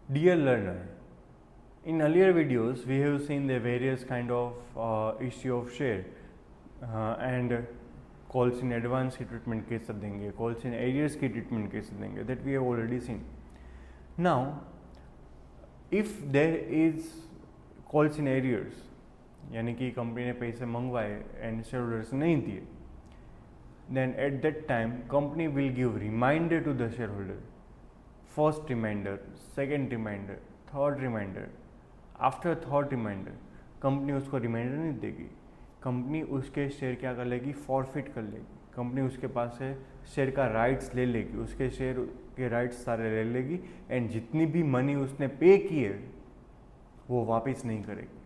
Dear learner, in earlier videos we have seen the various kind of issue of share and calls in advance की treatment कैसे देंगे, calls in arrears की treatment कैसे देंगे, that we have already seen. Now if there is calls in arrears यानी कि company ने पैसे मंगवाए एंड शेयर होल्डर्स नहीं दिए, then at that time company will give reminder to the shareholder. First reminder, second reminder, third reminder. After third reminder company उसको reminder नहीं देगी, कंपनी उसके शेयर क्या कर लेगी, फॉरफिट कर लेगी. कंपनी उसके पास से शेयर का राइट्स ले लेगी, उसके शेयर के राइट्स सारे ले लेगी एंड जितनी भी मनी उसने पे की है वो वापस नहीं करेगी.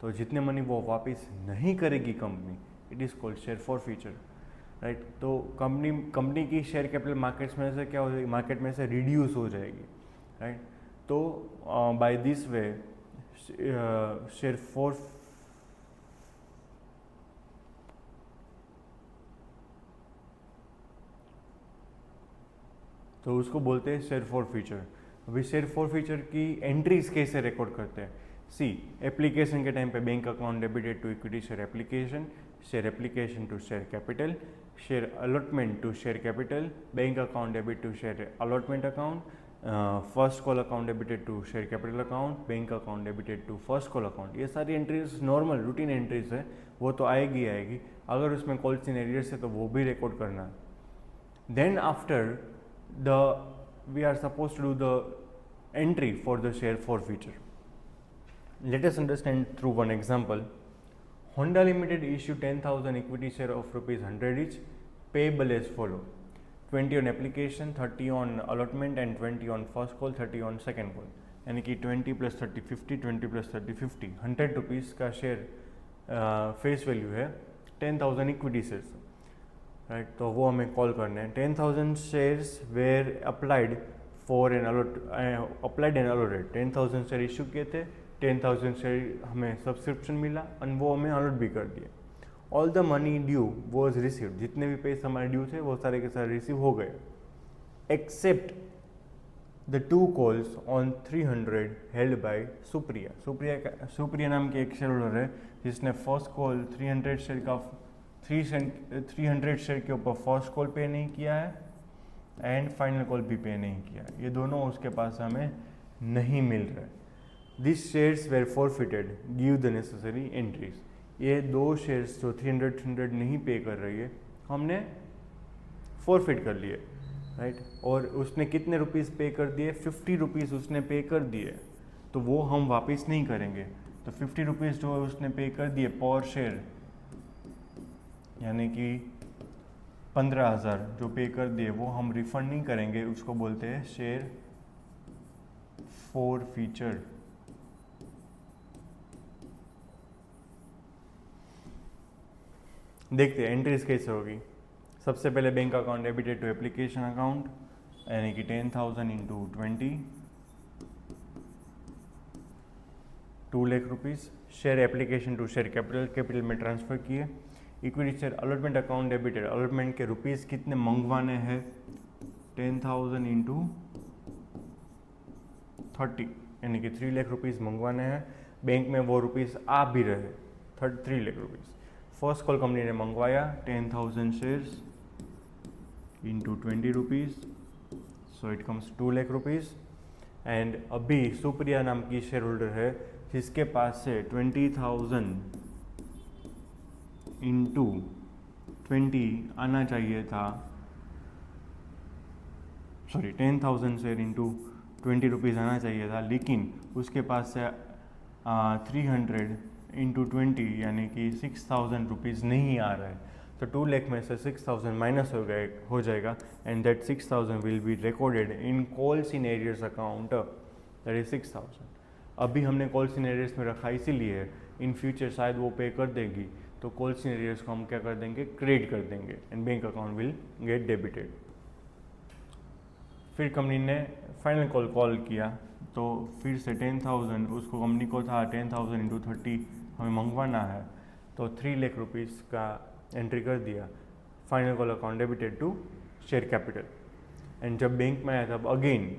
तो जितने मनी वो वापस नहीं करेगी company, it is called share forfeiture, right. तो कंपनी की शेयर कैपिटल मार्केट्स में से क्या हो जाएगी, मार्केट में से रिड्यूस हो जाएगी, राइट. तो by this way share for तो उसको बोलते हैं शेयर फॉर फीचर. अभी शेयर फॉर फीचर की एंट्रीज कैसे रिकॉर्ड करते हैं. सी, एप्लीकेशन के टाइम पे bank account debited to equity share application to share capital, share allotment to share capital, bank account debit to share allotment account, first call account debited to share capital account, bank account debited to first call account. ये सारी entries normal routine entries है, वो तो आएगी. अगर उसमें calls in arrears है तो वो भी रिकॉर्ड करना है. Then after we are supposed to do the entry for the share forfeiture. Let us understand through one example. Honda Limited issued 10,000 equity share of rupees 100 each, payable as follow: 20 on application, 30 on allotment and 20 on first call, 30 on second call. यानी कि 20 + 30 50, 20 + 30 50, 100 rupees का share face value है 10,000 equity shares, right. तो वो हमें call करने हैं. 10,000 shares were applied for and allotted. 10,000 share issue किए थे, 10,000 शेयर हमें सब्सक्रिप्शन मिला और वो हमें अलॉट भी कर दिए. All the money due was received. जितने भी पैसे हमारे ड्यू थे वो सारे के सारे रिसीव हो गए, except the 2 calls on 300 held by Supriya. Supriya नाम की एक शेयर होल्डर है जिसने फर्स्ट कॉल 300 शेयर का 300 शेयर के ऊपर फर्स्ट कॉल पे नहीं किया है एंड फाइनल कॉल भी पे नहीं किया. ये दोनों उसके पास हमें नहीं मिल रहा है. This shares were forfeited, give the necessary entries. ये 2 शेयर्स जो 300 नहीं पे कर रही है हमने फॉरफिट कर लिए, राइट. और उसने कितने रुपीज़ पे कर दिए, 50 रुपीज़ उसने पे कर दिए, तो वो हम वापस नहीं करेंगे. तो 50 रुपीज़ जो उसने पे कर दिए पर शेयर, यानी कि 15,000 जो पे कर दिए वो हम रिफंड नहीं करेंगे. उसको बोलते हैं शेयर फॉर फीचर. देखते हैं एंट्रीज कैसे होगी. सबसे पहले bank account debited to application account, यानी कि 10,000 into 20, 2 lakh rupees. Share application to share capital में ट्रांसफ़र किए. Equity share allotment account debited, allotment के रुपीज़ कितने मंगवाने हैं, 10,000 इंटू 30, यानी कि 3 लाख रुपीज़ मंगवाने हैं. बैंक में वो रुपीज़ आ भी रहे, 3 lakh rupees. First call company ने मंगवाया 10,000 shares into 20 rupees, so it comes 2 lakh rupees. And अभी सुप्रिया नाम की शेयर होल्डर है जिसके पास से 20,000 इंटू 20 आना चाहिए था, 10,000 शेयर इंटू 20 रुपीज़ आना चाहिए था, लेकिन उसके पास से 300 इंटू 20 यानी कि 6,000 रुपीज़ नहीं आ रहा है. तो 2 लाख में से 6,000 माइनस हो जाएगा and that 6,000 will be recorded in calls in arrears account, that is 6,000. अभी हमने कॉल्स इन एरियर्स में रखा इसीलिए इन फ्यूचर शायद वो पे कर देगी, तो कॉल्स इन एरियर्स को हम क्या कर देंगे, क्रेडिट कर देंगे and bank account will get debited. फिर कंपनी ने फाइनल कॉल किया तो फिर से 10,000 उसको कंपनी को था 10,000 इंटू 30 हमें मंगवाना है, तो 3 लाख रुपीज़ का एंट्री कर दिया. Final call account debited to share capital. And जब बैंक में आया तब अगेन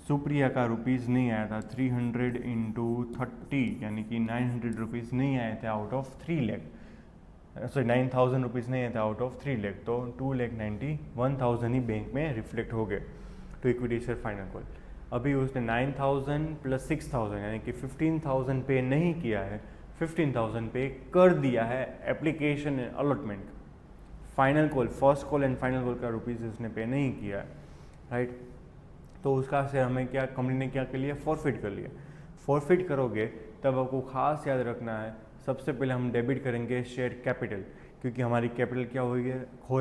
सुप्रिया का रुपीज़ नहीं आया था, 300 इंटू 30 यानी कि 900 रुपीज़ नहीं आए थे out of 3 lakh, sorry 9,000 rupees नहीं आए थे आउट ऑफ 3 लाख, तो 2,91,000 ही बैंक में रिफ्लेक्ट हो गए to equity share final call. अभी उसने 9,000 प्लस 6,000 यानी कि 15,000 पे नहीं किया है, 15,000 पे कर दिया है application allotment. Final call, first call and final call का रुपीज़ उसने पे नहीं किया है, राइट। तो उसका शेयर हमें क्या, कंपनी ने क्या कर लिया, फॉरफिट कर लिया। फॉरफिट करोगे तब आपको खास याद रखना है, सबसे पहले हम डेबिट करेंगे शेयर कैपिटल, क्योंकि हमारी कैपिटल क्या हो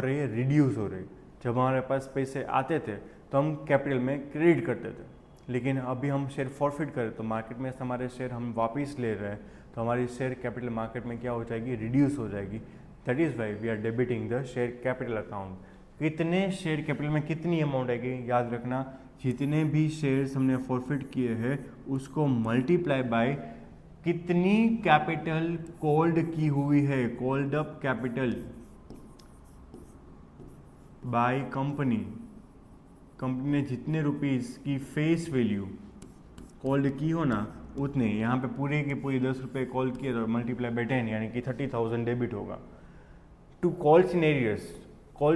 रही है, रिड्यूस हो रही है। जब हमारे पास पैसे आते थे तो हम कैपिटल में क्रेडिट करते थे, लेकिन अभी हम शेयर फॉरफिट करें तो मार्केट में हमारे शेयर हम वापस ले रहे हैं, तो हमारी शेयर कैपिटल मार्केट में क्या हो जाएगी, रिड्यूस हो जाएगी। That is why we are debiting the share capital account. कितने शेयर कैपिटल में कितनी अमाउंट आएगी, याद रखना, जितने भी शेयर्स हमने फॉरफिट किए हैं उसको मल्टीप्लाई बाय कितनी कैपिटल कॉल्ड की हुई है, called up capital by company. Company ने जितने रुपीस की फेस वैल्यू कॉल्ड की हो ना, उतने यहाँ पे पूरे के पूरे 10 रुपये कॉल किए तो मल्टीप्लाई बाय 10 यानी कि 30,000 डेबिट होगा। टू कॉल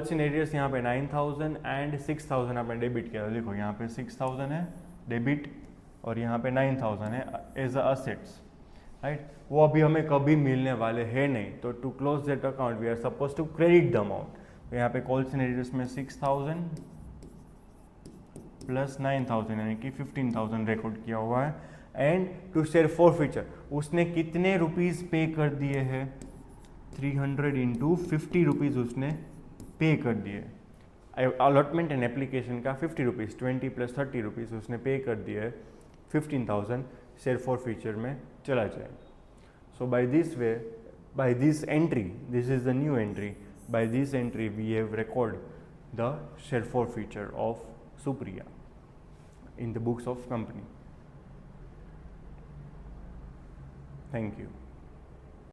सिनेरियस यहाँ पे 9,000 एंड 6,000 आपने डेबिट किया। देखो यहाँ पे 6,000 है डेबिट और यहाँ पे 9,000 है एज अ असेट्स, राइट। वो अभी हमें कभी मिलने वाले हैं नहीं, तो to close that account we are suppose to credit the amount. तो यहाँ पे कॉल सिनेरियस में 6,000 प्लस 9,000 यानी कि 15,000 रिकॉर्ड किया हुआ है। एंड टू शेयर फॉरफिचर, उसने कितने रुपीज़ पे कर दिए हैं, 300 इंटू 50 रुपीज़ उसने पे कर दिए। अलॉटमेंट एंड एप्लीकेशन का 50 रुपीज़, 20 प्लस 30 रुपीज़ उसने पे कर दिया है, 15,000 शेयर फॉरफिचर में चला जाए। So by this way, by this entry, this is the new entry, by this entry we have record the share forfeiture of Supriya in the books of company. Thank you.